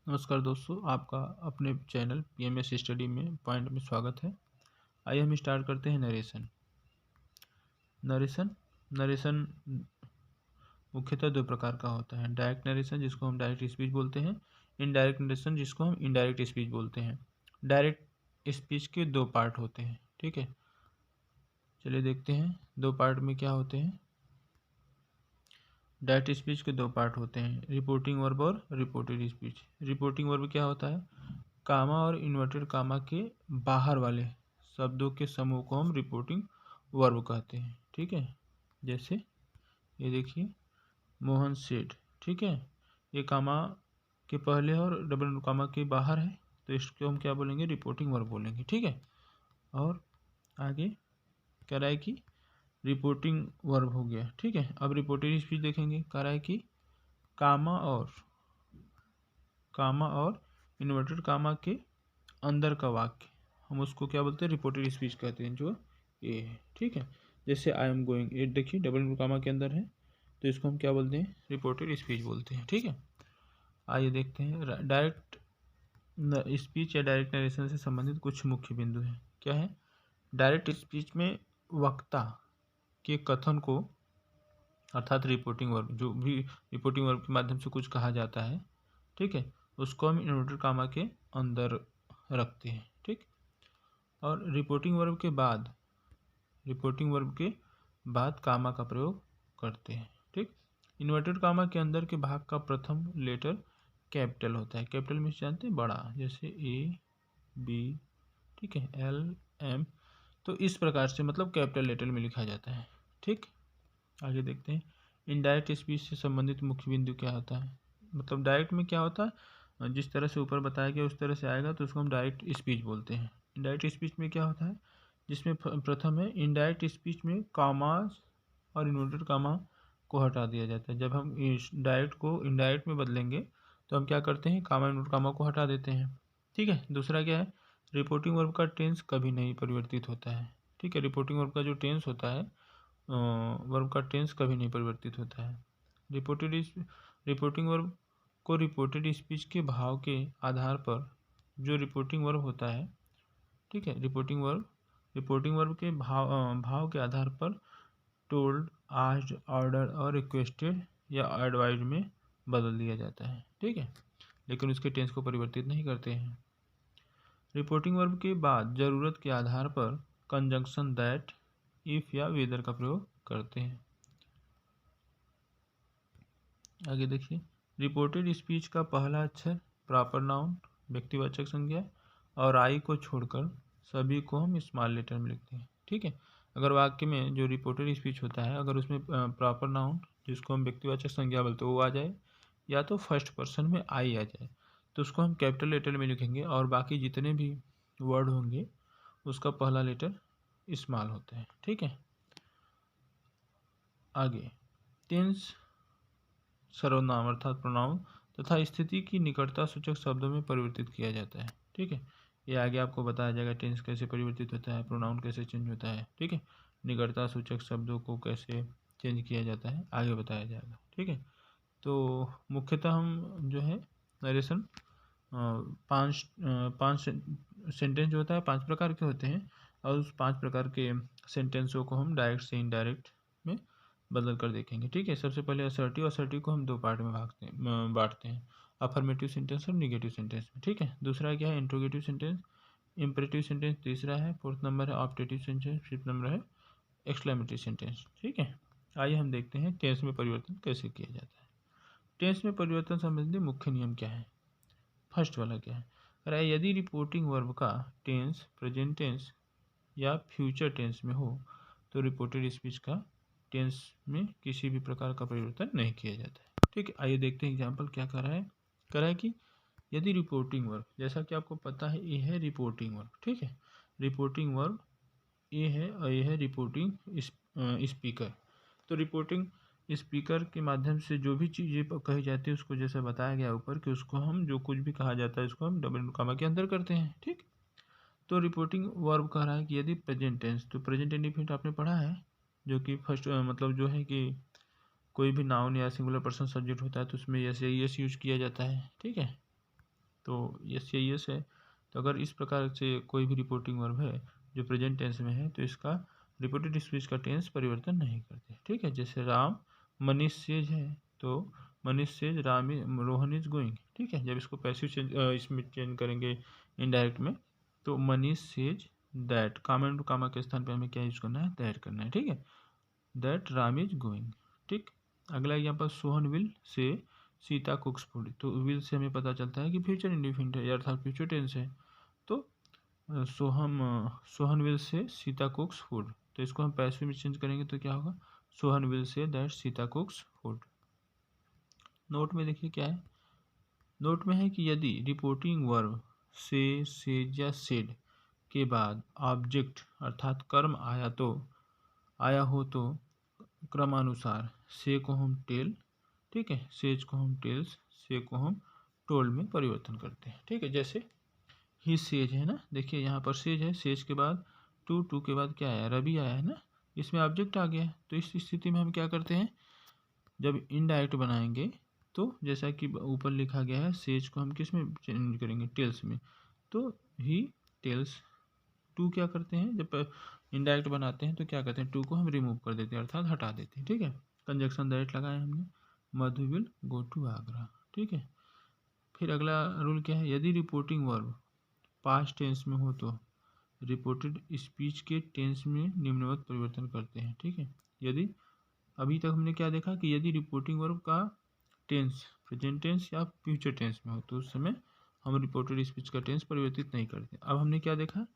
नमस्कार दोस्तों, आपका अपने चैनल पीएमएस स्टडी में पॉइंट में स्वागत है। आइए हम स्टार्ट करते हैं नरेशन। नरेशन मुख्यतः दो प्रकार का होता है। डायरेक्ट नरेशन जिसको हम डायरेक्ट स्पीच बोलते हैं, इनडायरेक्ट नरेशन जिसको हम इनडायरेक्ट स्पीच बोलते हैं। डायरेक्ट स्पीच के दो पार्ट होते हैं, ठीक है। चलिए देखते हैं दो पार्ट में क्या होते हैं। डायरेक्ट स्पीच के दो पार्ट होते हैं, रिपोर्टिंग वर्ब और रिपोर्टेड स्पीच। रिपोर्टिंग वर्ब क्या होता है? कामा और इन्वर्टेड कामा के बाहर वाले शब्दों के समूह को हम रिपोर्टिंग वर्ब कहते हैं, ठीक है। जैसे ये देखिए, मोहन सेठ, ठीक है। ये कामा के पहले और डबल कामा के बाहर है, तो इसको हम क्या बोलेंगे? रिपोर्टिंग वर्ब बोलेंगे, ठीक है। और आगे कह रहा है कि रिपोर्टिंग वर्ब हो गया, ठीक है। अब रिपोर्टेड स्पीच देखेंगे। कह रहा है कि कामा और इन्वर्टेड कामा के अंदर का वाक्य हम उसको क्या बोलते हैं? रिपोर्टेड स्पीच कहते हैं, जो ये है, ठीक है। जैसे आई एम गोइंग, ये देखिए डबल कामा के अंदर है, तो इसको हम क्या बोलते हैं? रिपोर्टेड स्पीच बोलते हैं, ठीक है। आइए देखते हैं डायरेक्ट स्पीच या डायरेक्ट नरेशन से संबंधित कुछ मुख्य बिंदु हैं। क्या है? डायरेक्ट स्पीच में वक्ता के कथन को, अर्थात रिपोर्टिंग वर्ब, जो भी रिपोर्टिंग वर्ब के माध्यम से कुछ कहा जाता है, ठीक है, उसको हम इन्वर्टेड कामा के अंदर रखते हैं, ठीक। और रिपोर्टिंग वर्ब के बाद कामा का प्रयोग करते हैं, ठीक। इन्वर्टेड कामा के अंदर के भाग का प्रथम लेटर कैपिटल होता है। कैपिटल में जानते हैं बड़ा, जैसे ए बी, ठीक है, एल एम। तो इस प्रकार से मतलब कैपिटल लेटर में लिखा जाता है, ठीक। आगे देखते हैं इनडायरेक्ट स्पीच से संबंधित मुख्य बिंदु क्या होता है। मतलब डायरेक्ट में क्या होता है, जिस तरह से ऊपर बताया गया उस तरह से आएगा, तो उसको हम डायरेक्ट स्पीच बोलते हैं। इनडायरेक्ट स्पीच में क्या होता है, जिसमें प्रथम है इनडायरेक्ट स्पीच में कामास और इन्वर्टेड कामा को हटा दिया जाता है। जब हम इस डायरेक्ट को इनडायरेक्ट में बदलेंगे तो हम क्या करते हैं? कामा इन्वर्टेड कामा को हटा देते हैं, ठीक है। दूसरा क्या है? रिपोर्टिंग वर्ब का टेंस कभी नहीं परिवर्तित होता है, ठीक है। रिपोर्टिंग वर्ब का जो टेंस होता है, वर्ब का टेंस कभी नहीं परिवर्तित होता है। रिपोर्टिंग वर्ब को रिपोर्टेड स्पीच के भाव के आधार पर जो रिपोर्टिंग वर्ब होता है, ठीक है, रिपोर्टिंग वर्ब के भाव के आधार पर टोल्ड, आस्क्ड, ऑर्डर और रिक्वेस्टेड या एडवाइज्ड में बदल दिया जाता है, ठीक है, लेकिन उसके टेंस को परिवर्तित नहीं करते हैं। रिपोर्टिंग वर्ब के बाद जरूरत के आधार पर कंजंक्शन दैट, इफ या वेदर का प्रयोग करते हैं। आगे देखिए, रिपोर्टेड स्पीच का पहला अक्षर प्रॉपर नाउन, व्यक्तिवाचक संज्ञा और आई को छोड़कर सभी को हम स्मॉल लेटर में लिखते हैं, ठीक है। अगर वाक्य में जो रिपोर्टेड स्पीच होता है, अगर उसमें प्रॉपर नाउन जिसको हम व्यक्तिवाचक संज्ञा बोलते हैं वो आ जाए, या तो फर्स्ट पर्सन में आई आ जाए, तो उसको हम कैपिटल लेटर में लिखेंगे, और बाकी जितने भी वर्ड होंगे उसका पहला लेटर स्मॉल होता है, ठीक है। आगे टेंस सर्वनाम अर्थात प्रोनाउन तथा स्थिति की निकटता सूचक शब्दों में परिवर्तित किया जाता है, ठीक है। ये आगे आपको बताया जाएगा टेंस कैसे परिवर्तित होता है, प्रोनाउन कैसे चेंज होता है, ठीक है। निकटता सूचक शब्दों को कैसे चेंज किया जाता है आगे बताया जाएगा, ठीक है। तो मुख्यतः हम जो है नरेशन पाँच सेंटेंस जो होता है 5 प्रकार के होते हैं, और उस 5 प्रकार के सेंटेंसों को हम डायरेक्ट से इनडायरेक्ट में बदल कर देखेंगे, ठीक है। सबसे पहले असर्टिव को हम दो पार्ट में बांटते हैं, अफर्मेटिव सेंटेंस और निगेटिव सेंटेंस में, ठीक है। दूसरा क्या है? इंट्रोगेटिव सेंटेंस, इम्परेटिव सेंटेंस तीसरा है, फोर्थ नंबर है ऑप्टेटिव सेंटेंस, फिफ्थ नंबर है एक्सक्लेमेटरी सेंटेंस, ठीक है। आइए हम देखते हैं टेंस में परिवर्तन कैसे किया जाता है। टेंस में परिवर्तन संबंधी मुख्य नियम क्या है? फर्स्ट वाला क्या है? अरे यदि रिपोर्टिंग वर्ब का टेंस प्रेजेंट टेंस या फ्यूचर टेंस में हो तो रिपोर्टेड स्पीच का टेंस में किसी भी प्रकार का परिवर्तन नहीं किया जाता है, ठीक है। आइए देखते हैं एग्जाम्पल क्या कर रहा है। कह रहा है कि यदि रिपोर्टिंग वर्ब, जैसा कि आपको पता है ये है रिपोर्टिंग वर्ब, ठीक है। रिपोर्टिंग वर्ब ये है और ये है रिपोर्टिंग स्पीकर। तो रिपोर्टिंग स्पीकर के माध्यम से जो भी चीज़ें कही जाती है उसको जैसे बताया गया ऊपर कि उसको हम जो कुछ भी कहा जाता है उसको हम डबल कामा के अंदर करते हैं, ठीक। तो रिपोर्टिंग वर्ब कह रहा है कि यदि प्रेजेंट टेंस, तो प्रेजेंट इंडिफिनिट आपने पढ़ा है, जो कि फर्स्ट मतलब जो है कि कोई भी नाउन या सिंगुलर पर्सन सब्जेक्ट होता है तो उसमें यस यूज किया जाता है, ठीक है। तो यस या यस है। तो अगर इस प्रकार से कोई भी रिपोर्टिंग वर्ब है जो प्रेजेंट टेंस में है तो इसका रिपोर्टेड स्पीच का टेंस परिवर्तन नहीं करते, ठीक है। जैसे राम मनीष सेज है तो Manish says Rohan is going, ठीक है। जब इसको पैसिव चेंज इसमें चेंज करेंगे इनडायरेक्ट में तो Manish says that, comma and comma के स्थान पे हमें क्या यूज करना है, दैट करना है, ठीक है। दैट राम इज गोइंग, ठीक। अगला example Sohan will say Sita कुक्स food, तो विल से हमें पता चलता है कि फ्यूचर इंडिफिनिट है अर्थात फ्यूचर टेंस है। तो Sohan will say Sita कुक्स food, तो इसको हम पैसिव में चेंज करेंगे तो क्या होगा, Sohan will say that Sita कुक्स food. Note में देखिए क्या है, नोट में है कि यदि रिपोर्टिंग वर्ब से, सेज या सेड के बाद ऑब्जेक्ट अर्थात कर्म आया हो तो क्रमानुसार से को हम टेल, ठीक है, सेज को हम टेल्स, से को हम टोल्ड में परिवर्तन करते हैं, ठीक है। जैसे ही सेज है ना, देखिए यहाँ पर सेज है, सेज के बाद टू के बाद क्या आया, रवि आया है ना, इसमें ऑब्जेक्ट आ गया है। तो इस स्थिति में हम क्या करते हैं, जब इनडायरेक्ट बनाएंगे तो जैसा कि ऊपर लिखा गया है, सेज को हम किस में चेंज करेंगे, टेल्स में। तो ही टेल्स, टू क्या करते हैं, जब इनडायरेक्ट बनाते हैं तो क्या करते हैं, टू को हम रिमूव कर देते हैं अर्थात हटा देते हैं, ठीक है। कंजक्शन दैट लगाया हमने, मधु विल गो टू आगरा, ठीक है। फिर अगला रूल क्या है, यदि रिपोर्टिंग वर्ब पास्ट टेंस में हो तो रिपोर्टेड स्पीच के टेंस में निम्नवत परिवर्तन करते हैं, ठीक है। यदि अभी तक हमने क्या देखा कि यदि रिपोर्टिंग वर्ब का टेंस प्रेजेंट टेंस या फ्यूचर टेंस में हो तो उस समय हम रिपोर्टेड स्पीच का टेंस परिवर्तित नहीं करते। अब हमने क्या देखा,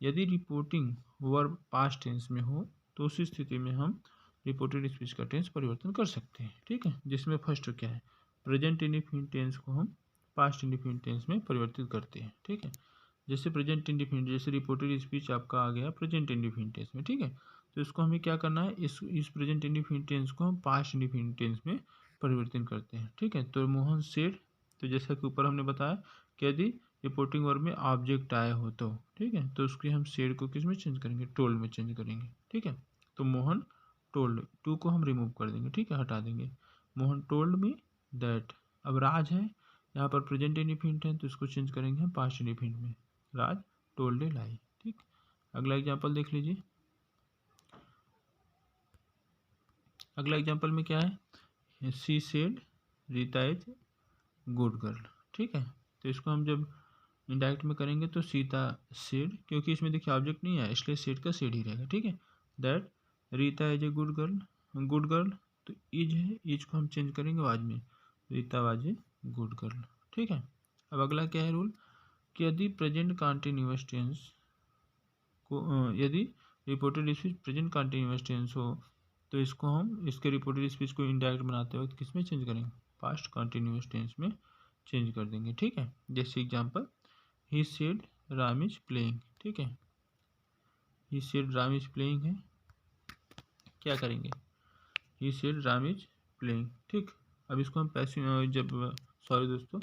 यदि रिपोर्टिंग वर्ब पास्ट टेंस में हो तो उस स्थिति में हम रिपोर्टेड स्पीच का टेंस परिवर्तन कर सकते हैं, ठीक है। जिसमें फर्स्ट क्या है, प्रेजेंट इंडिफिनिट टेंस को हम पास्ट इंडिफिनिट टेंस में परिवर्तित करते हैं, ठीक है। जैसे प्रेजेंट इंडिफिनिट, जैसे रिपोर्टेड स्पीच आपका आ गया प्रेजेंट इंडिफिनिट टेंस में, ठीक है। तो इसको हमें क्या करना है, इस प्रेजेंट इंडिफिनिट टेंस को हम पास्ट इंडिफिनिट टेंस में परिवर्तन करते हैं, ठीक है। तो मोहन सेड, तो जैसा कि ऊपर हमने बताया कि यदि रिपोर्टिंग वर्ब में ऑब्जेक्ट आए हो तो, ठीक है, तो उसकी हम सेड को किस में चेंज करेंगे, टोल्ड में चेंज करेंगे, ठीक है। तो मोहन टोल्ड, टू को हम रिमूव कर देंगे, ठीक है, हटा देंगे। मोहन टोल्ड मी दैट, अब राज है यहाँ पर प्रेजेंट इंडिफिनिट है तो इसको चेंज करेंगे हम पास्ट इंडिफिनिट में, राज टोल्ड ए लाई, ठीक। अगला एग्जाम्पल देख लीजिए, अगला एग्जाम्पल में क्या है, she said Rita is good girl, ठीक है। तो इसको हम जब इनडायरेक्ट में करेंगे तो सीता सेड, क्योंकि इसमें देखिए ऑब्जेक्ट नहीं है इसलिए सेड का सेड ही रहेगा, ठीक है। That Rita is a good girl, good girl, तो इज है, इज को हम चेंज करेंगे वाज में, Rita was a good girl, ठीक है। अब अगला क्या है रूल, कि यदि प्रेजेंट कंटिन्यूअस टेंस को यदि reported speech present continuous tense हो तो इसको हम इसके रिपोर्टेड स्पीच को इनडायरेक्ट बनाते वक्त किस में चेंज करेंगे, पास्ट कंटिन्यूअस टेंस में चेंज कर देंगे, ठीक है। जैसे example, he said Ram is playing, ठीक है, he said Ram is playing है, क्या करेंगे, he said Ram is playing, ठीक। अब इसको हम पैसिव, जब सॉरी दोस्तों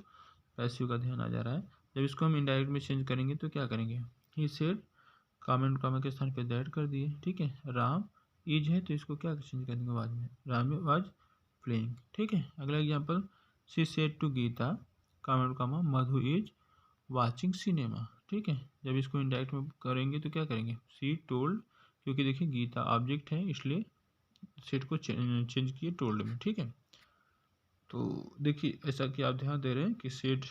पैसिव का ध्यान आ जा रहा है, जब इसको हम इनडायरेक्ट में चेंज करेंगे तो क्या करेंगे, ही सेड कामेंट कामा के स्थान पे दैट कर दिए, ठीक है। राम इज है तो इसको क्या चेंज कर देंगे बाद में, राम वाज प्लेइंग, ठीक है। अगला example, she said to Geeta comment comma Madhu is watching cinema, ठीक है। जब इसको इनडायरेक्ट में करेंगे तो क्या करेंगे, शी टोल्ड, क्योंकि देखिए गीता ऑब्जेक्ट है इसलिए सेट को चेंज किए टोल्ड में, ठीक है। तो देखिए ऐसा कि आप ध्यान दे रहे हैं कि सेट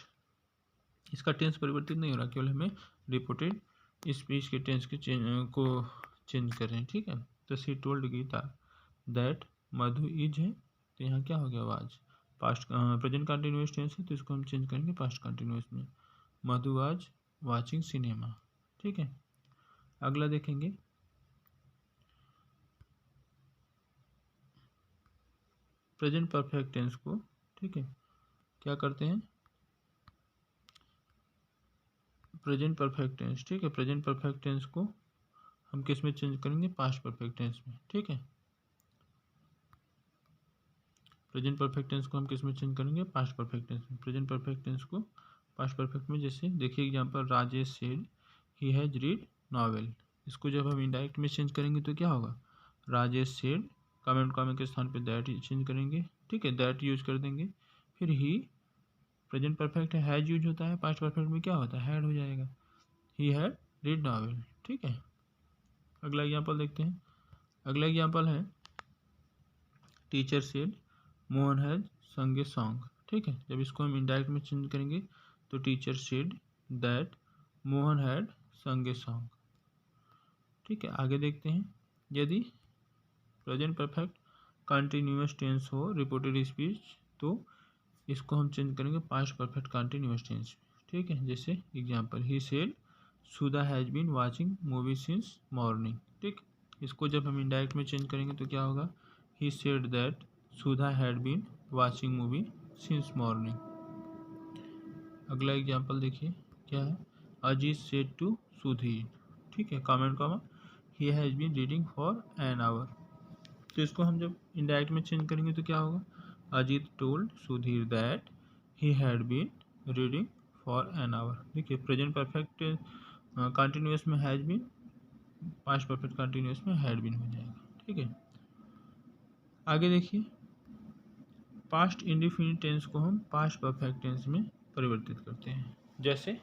इसका टेंस परिवर्तित नहीं हो रहा, केवल हमें रिपोर्टेड स्पीच के टेंस के को चेंज कर रहे हैं, ठीक है। तो she told Geeta that Madhu is है, तो यहाँ क्या हो गया, was past present continuous tense है तो इसको हम चेंज करेंगे पास्ट कंटिन्यूअस में, मधु वाज वाचिंग सिनेमा, ठीक है। अगला देखेंगे, प्रेजेंट परफेक्ट टेंस को, ठीक है, क्या करते हैं, प्रेजेंट परफेक्ट टेंस, ठीक है, प्रेजेंट परफेक्ट टेंस को हम किस में चेंज करेंगे, पास्ट परफेक्ट टेंस में, ठीक है। प्रेजेंट परफेक्ट टेंस को हम किस में चेंज करेंगे, पास्ट परफेक्ट टेंस में, प्रेजेंट परफेक्ट टेंस को पास्ट परफेक्ट में। जैसे देखिए example, Rajesh said he has read novel, इसको जब हम इनडायरेक्ट में चेंज करेंगे तो क्या होगा, राजेश सेड कामेंट कामे के स्थान पे दैट चेंज करेंगे, ठीक है, दैट यूज कर देंगे। फिर ही प्रेजेंट परफेक्ट है हैज यूज होता है, पास्ट परफेक्ट में क्या होता है, हैड हो जाएगा। He had read novel. ठीक है, अगला एग्जाम्पल देखते हैं। अगला एग्जाम्पल है टीचर सेड मोहन हैज संग ए सॉन्ग। ठीक है, जब इसको हम इनडायरेक्ट में चेंज करेंगे तो teacher said that Mohan had संग ए सॉन्ग। ठीक है, आगे देखते हैं। यदि प्रेजेंट परफेक्ट कंटिन्यूअस टेंस हो रिपोर्टेड स्पीच तो इसको हम चेंज करेंगे पास्ट परफेक्ट कंटिन्यूअस टेंस। ठीक है, जैसे example he said Sudha has been watching movie since morning. ठीक, इसको जब हम इनडायरेक्ट में चेंज करेंगे तो क्या होगा, he said that Sudha had been watching movie since morning. अगला एग्जांपल देखिए क्या है, अजीत सेड टू सुधीर। ठीक है, comment comma he has been reading for an hour. तो इसको हम जब इनडायरेक्ट में चेंज करेंगे तो क्या होगा, Ajit told Sudhir that he had been reading for an hour. देखिए प्रेजेंट परफेक्ट कंटिन्यूअस में has been, past perfect continuous में हैड बीन हो जाएगा। ठीक है, आगे देखिए पास्ट इंडेफिनिट टेंस को हम पास्ट परफेक्ट टेंस में परिवर्तित करते हैं। जैसे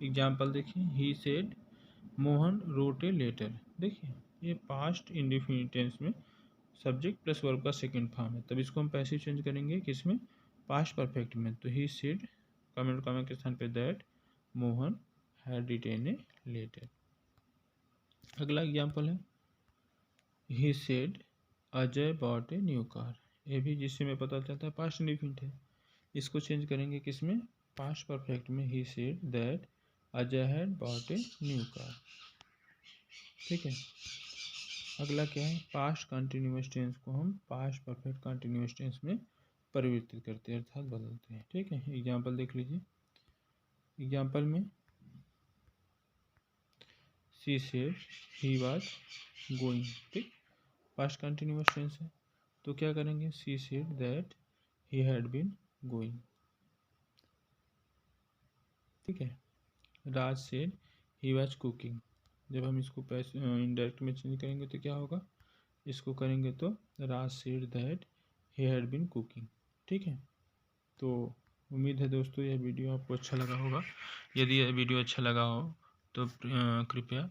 एग्जाम्पल देखिए, he said Mohan wrote a letter. देखिए ये पास्ट इंडेफिनिट टेंस में सब्जेक्ट प्लस वर्ब का सेकंड फॉर्म है, तब इसको हम पैसिव चेंज करेंगे किसमें, पास्ट परफेक्ट में। तो ही सेड कमेंट कॉमा के स्थान पे that Mohan had written a letter. अगला एग्जांपल है he said Ajay bought a new car. ये भी जिससे हमें पता चलता है पास्ट इंडेफिनिट है, इसको चेंज करेंगे किसमें, पास्ट परफेक्ट में। ही said that Ajay had bought a new car. ठीक है, अगला क्या है, पास्ट कंटिन्यूअस टेंस को हम पास्ट परफेक्ट कंटिन्यूअस टेंस में परिवर्तित करते हैं अर्थात बदलते हैं। ठीक है, एग्जांपल देख लीजिए। एग्जांपल में she said he was going. ठीक, पास्ट कंटिन्यूअस टेंस है तो क्या करेंगे, she said that he had been going. ठीक है, Raj said he was cooking. जब हम इसको इनडायरेक्ट में चेंज करेंगे तो क्या होगा, इसको करेंगे तो Raj said that he had been cooking. ठीक है, तो उम्मीद है दोस्तों यह वीडियो आपको अच्छा लगा होगा। यदि यह वीडियो अच्छा लगा हो तो कृपया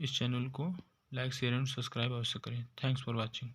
इस चैनल को लाइक शेयर एंड सब्सक्राइब अवश्य करें। Thanks for watching.